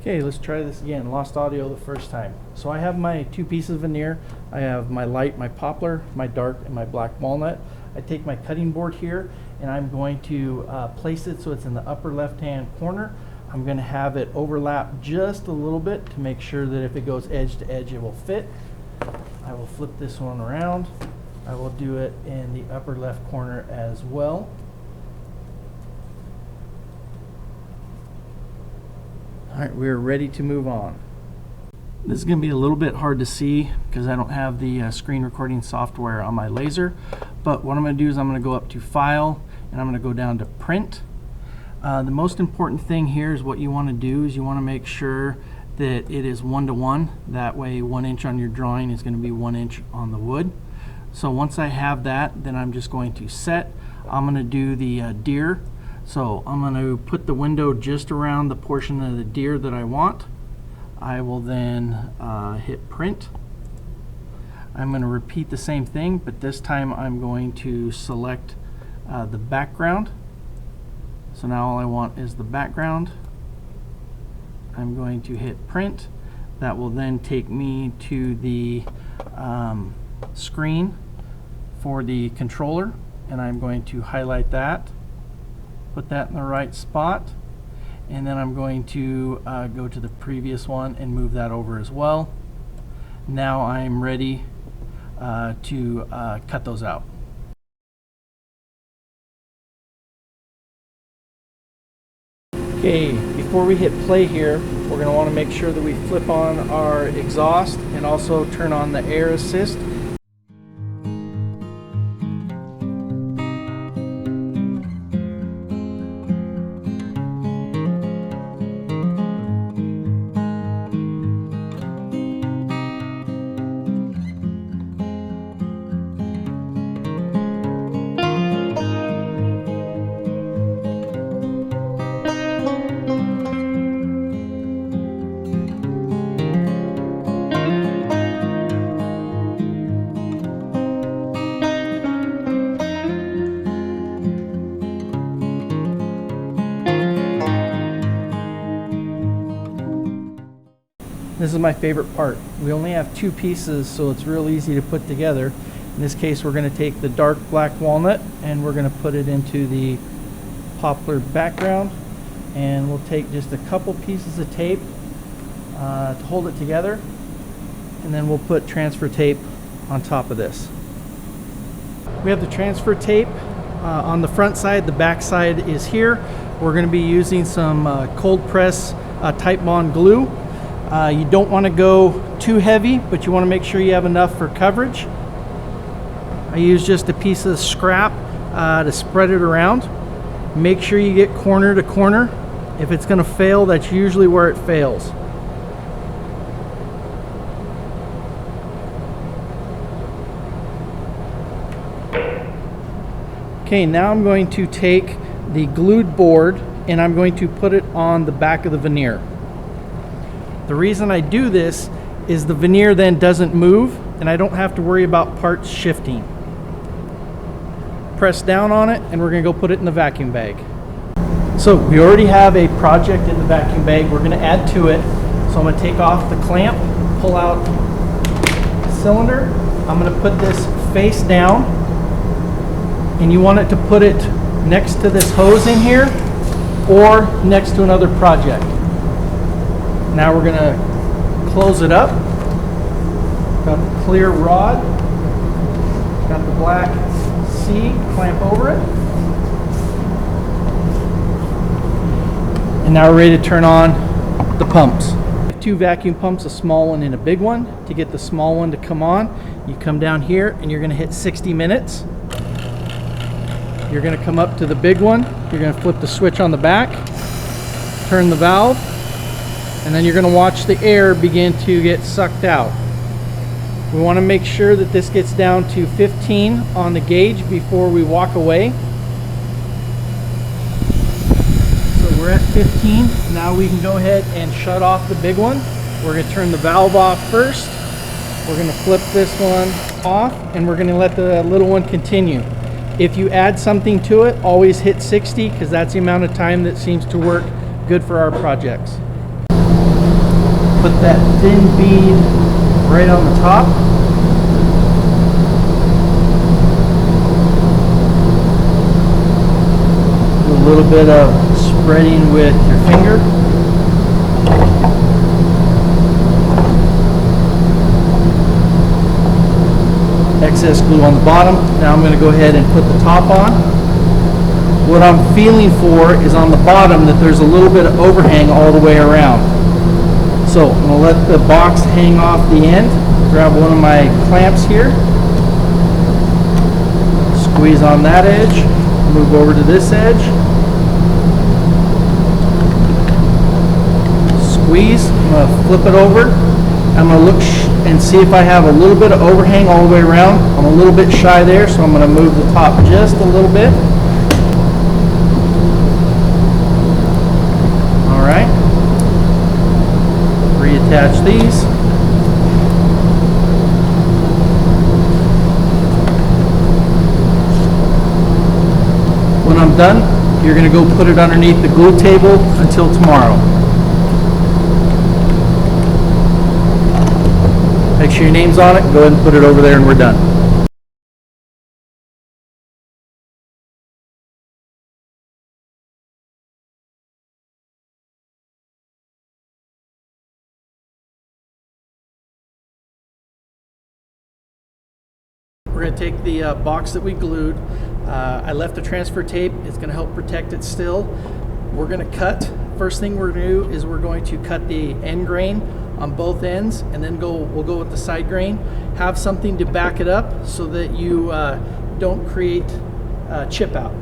Okay, let's try this again. Lost audio the first time. So I have my two pieces of veneer. I have my light, my poplar, my dark, and my black walnut. I take my cutting board here and I'm going to place it so it's in the upper left-hand corner. I'm going to have it overlap just a little bit to make sure that if it goes edge to edge, it will fit. I will flip this one around. I will do it in the upper left corner as well. All right, we're ready to move on. This is going to be a little bit hard to see because I don't have the screen recording software on my laser, but what I'm going to do is I'm going to go up to File and I'm going to go down to Print. The most important thing here is what you want to do is you want to make sure that it is 1:1. That way 1 inch on your drawing is going to be 1 inch on the wood. So once I have that, then I'm just going to set. I'm going to do the deer. So I'm going to put the window just around the portion of the deer that I want. I will then hit print. I'm going to repeat the same thing, but this time I'm going to select the background. So now all I want is the background. I'm going to hit print. That will then take me to the screen for the controller, and I'm going to highlight that. Put that in the right spot, and then I'm going to go to the previous one and move that over as well. Now I'm ready to cut those out. Okay, before we hit play here, we're going to want to make sure that we flip on our exhaust and also turn on the air assist. This is my favorite part. We only have two pieces, so it's real easy to put together. In this case, we're going to take the dark black walnut and we're going to put it into the poplar background, and we'll take just a couple pieces of tape to hold it together, and then we'll put transfer tape on top of this. We have the transfer tape on the front side. The back side is here. We're going to be using some cold press Type Bond glue. You don't want to go too heavy, but you want to make sure you have enough for coverage. I use just a piece of scrap to spread it around. Make sure you get corner to corner. If it's going to fail, that's usually where it fails. Okay, now I'm going to take the glued board and I'm going to put it on the back of the veneer. The reason I do this is the veneer then doesn't move and I don't have to worry about parts shifting. Press down on it and we're going to go put it in the vacuum bag. So we already have a project in the vacuum bag. We're going to add to it. So I'm going to take off the clamp, pull out the cylinder. I'm going to put this face down, and you want it to put it next to this hose in here or next to another project. Now we're going to close it up. Got the clear rod, got the black C, clamp over it. And now we're ready to turn on the pumps. I have two vacuum pumps, a small one and a big one. To get the small one to come on, you come down here and you're going to hit 60 minutes. You're going to come up to the big one. You're going to flip the switch on the back, turn the valve, and then you're going to watch the air begin to get sucked out. We want to make sure that this gets down to 15 on the gauge before we walk away. So we're at 15. Now we can go ahead and shut off the big one. We're going to turn the valve off first. We're going to flip this one off and we're going to let the little one continue. If you add something to it, always hit 60 because that's the amount of time that seems to work good for our projects. Put that thin bead right on the top. Do a little bit of spreading with your finger. Excess glue on the bottom. Now I'm going to go ahead and put the top on. What I'm feeling for is on the bottom that there's a little bit of overhang all the way around. So I'm going to let the box hang off the end. Grab one of my clamps here. Squeeze on that edge. Move over to this edge. Squeeze. I'm going to flip it over. I'm going to look and see if I have a little bit of overhang all the way around. I'm a little bit shy there, so I'm going to move the top just a little bit. All right. Reattach these. When I'm done, you're going to go put it underneath the glue table until tomorrow. Make sure your name's on it, go ahead and put it over there and we're done. We're going to take the box that we glued. I left the transfer tape. It's going to help protect it still. We're going to cut. First thing we're going to do is we're going to cut the end grain on both ends, and then we'll go with the side grain. Have something to back it up so that you don't create chip out.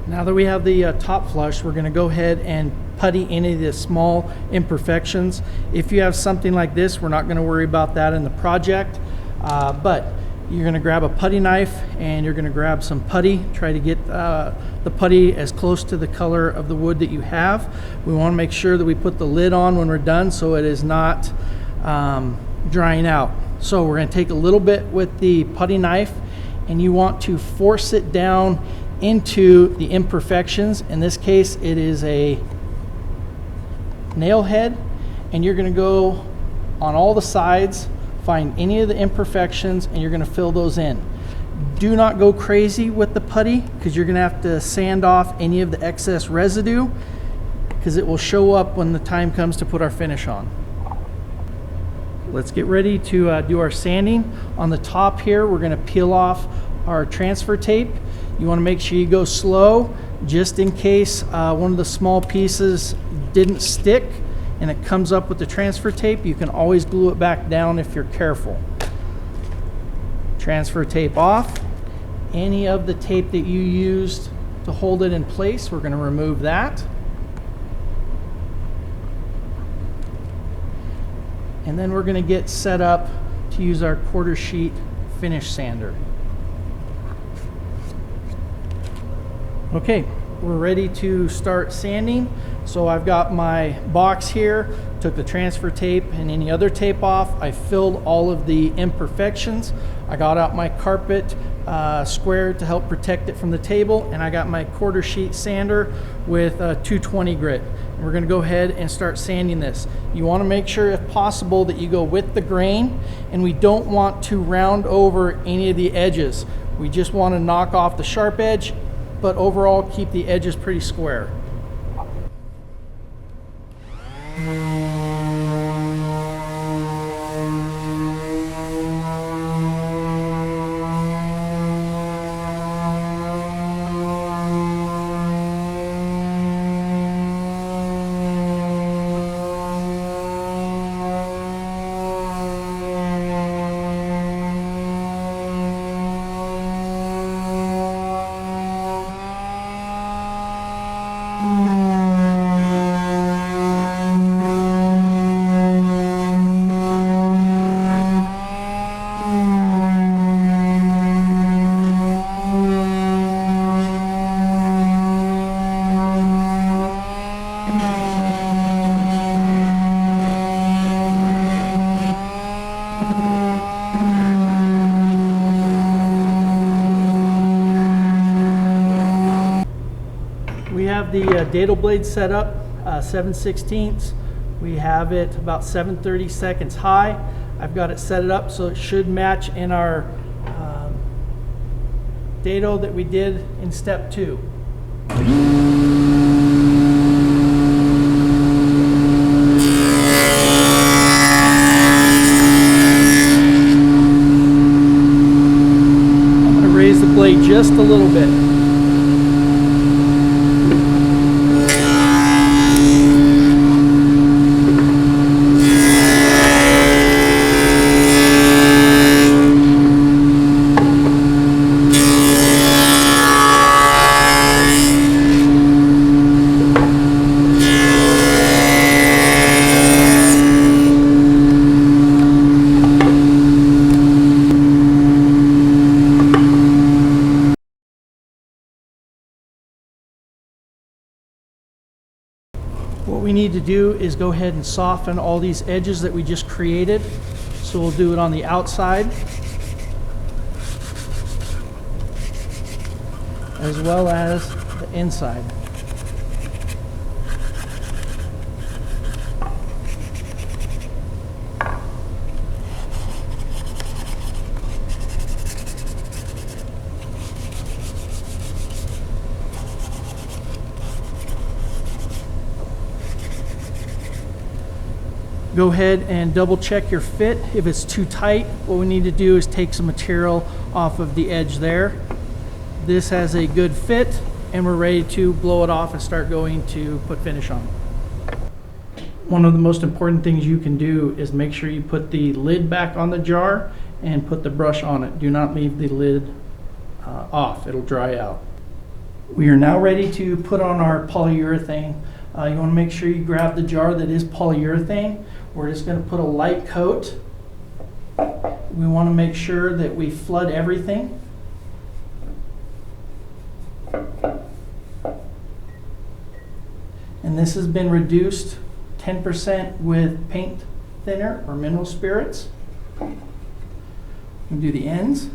Now that we have the top flush, we're going to go ahead and putty any of the small imperfections. If you have something like this, we're not going to worry about that in the project, but you're going to grab a putty knife and you're going to grab some putty. Try to get the putty as close to the color of the wood that you have. We want to make sure that we put the lid on when we're done so it is not drying out. So we're going to take a little bit with the putty knife and you want to force it down into the imperfections. In this case, it is a nail head, and you're going to go on all the sides, find any of the imperfections, and you're going to fill those in. Do not go crazy with the putty because you're going to have to sand off any of the excess residue because it will show up when the time comes to put our finish on. Let's get ready to do our sanding. On the top here, we're going to peel off our transfer tape. You want to make sure you go slow just in case one of the small pieces didn't stick and it comes up with the transfer tape. You can always glue it back down if you're careful. Transfer tape off. Any of the tape that you used to hold it in place, we're going to remove that. And then we're going to get set up to use our quarter sheet finish sander. Okay, we're ready to start sanding. So I've got my box here, took the transfer tape and any other tape off. I filled all of the imperfections. I got out my carpet square to help protect it from the table, and I got my quarter sheet sander with 220 grit. And we're going to go ahead and start sanding this. You want to make sure, if possible, that you go with the grain, and we don't want to round over any of the edges. We just want to knock off the sharp edge, but overall keep the edges pretty square. We have the dado blade set up 7/16. We have it about 730 seconds high. I've got it set it up so it should match in our dado that we did in step 2. I'm going to raise the blade just a little bit. What we need to do is go ahead and soften all these edges that we just created. So we'll do it on the outside as well as the inside. Go ahead and double check your fit. If it's too tight, what we need to do is take some material off of the edge there. This has a good fit and we're ready to blow it off and start going to put finish on. One of the most important things you can do is make sure you put the lid back on the jar and put the brush on it. Do not leave the lid off, it'll dry out. We are now ready to put on our polyurethane. You want to make sure you grab the jar that is polyurethane. We're just going to put a light coat. We want to make sure that we flood everything. And this has been reduced 10% with paint thinner or mineral spirits. We do the ends.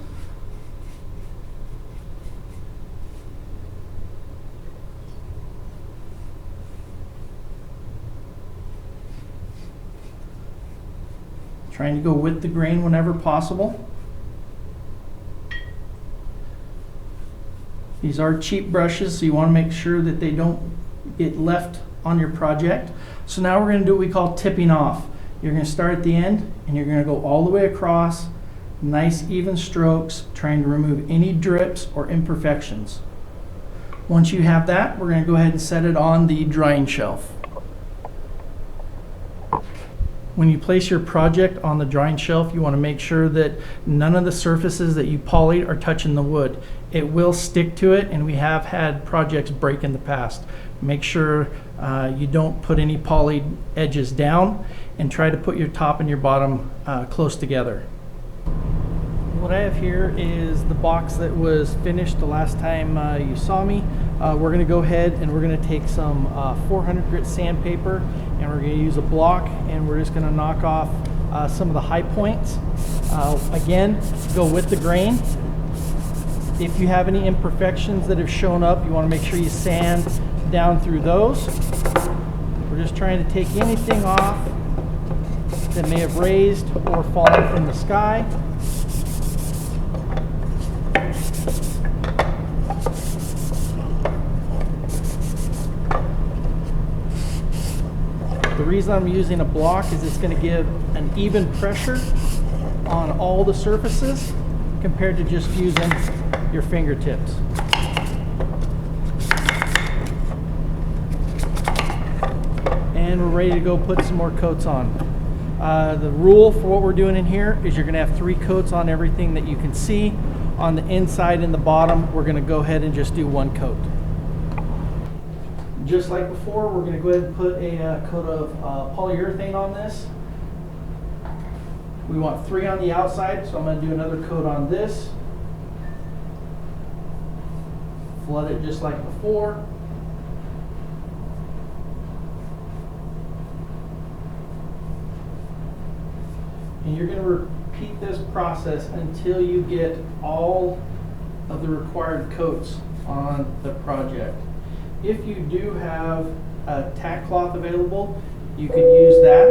Trying to go with the grain whenever possible. These are cheap brushes, so you want to make sure that they don't get left on your project. So now we're going to do what we call tipping off. You're going to start at the end and you're going to go all the way across, nice even strokes, trying to remove any drips or imperfections. Once you have that, we're going to go ahead and set it on the drying shelf. When you place your project on the drying shelf, you want to make sure that none of the surfaces that you polyed are touching the wood. It will stick to it, and we have had projects break in the past. Make sure you don't put any polyed edges down, and try to put your top and your bottom close together. What I have here is the box that was finished the last time you saw me. We're going to go ahead and we're going to take some 400 grit sandpaper and we're going to use a block and we're just going to knock off some of the high points. Again, go with the grain. If you have any imperfections that have shown up, you want to make sure you sand down through those. We're just trying to take anything off that may have raised or fallen from the sky. The reason I'm using a block is it's going to give an even pressure on all the surfaces compared to just using your fingertips. And we're ready to go put some more coats on. The rule for what we're doing in here is you're going to have 3 coats on everything that you can see. On the inside and the bottom, we're going to go ahead and just do 1 coat. Just like before, we're going to go ahead and put a coat of polyurethane on this. We want 3 on the outside, so I'm going to do another coat on this. Flood it just like before. And you're going to repeat this process until you get all of the required coats on the project. if you do have a tack cloth available, you could use that.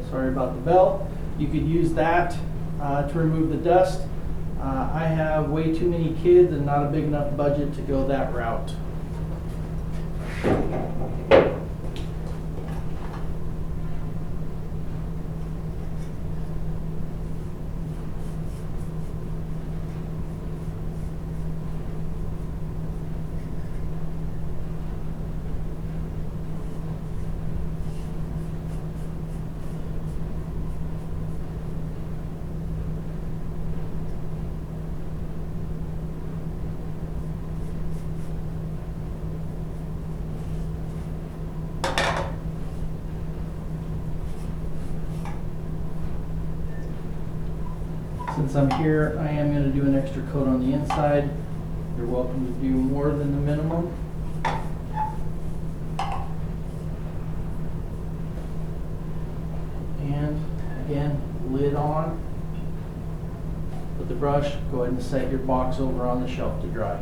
Sorry about the bell. You could use that to remove the dust. I have way too many kids and not a big enough budget to go that route. Since I'm here, I am going to do an extra coat on the inside. You're welcome to do more than the minimum. And again, lid on. With the brush, go ahead and set your box over on the shelf to dry.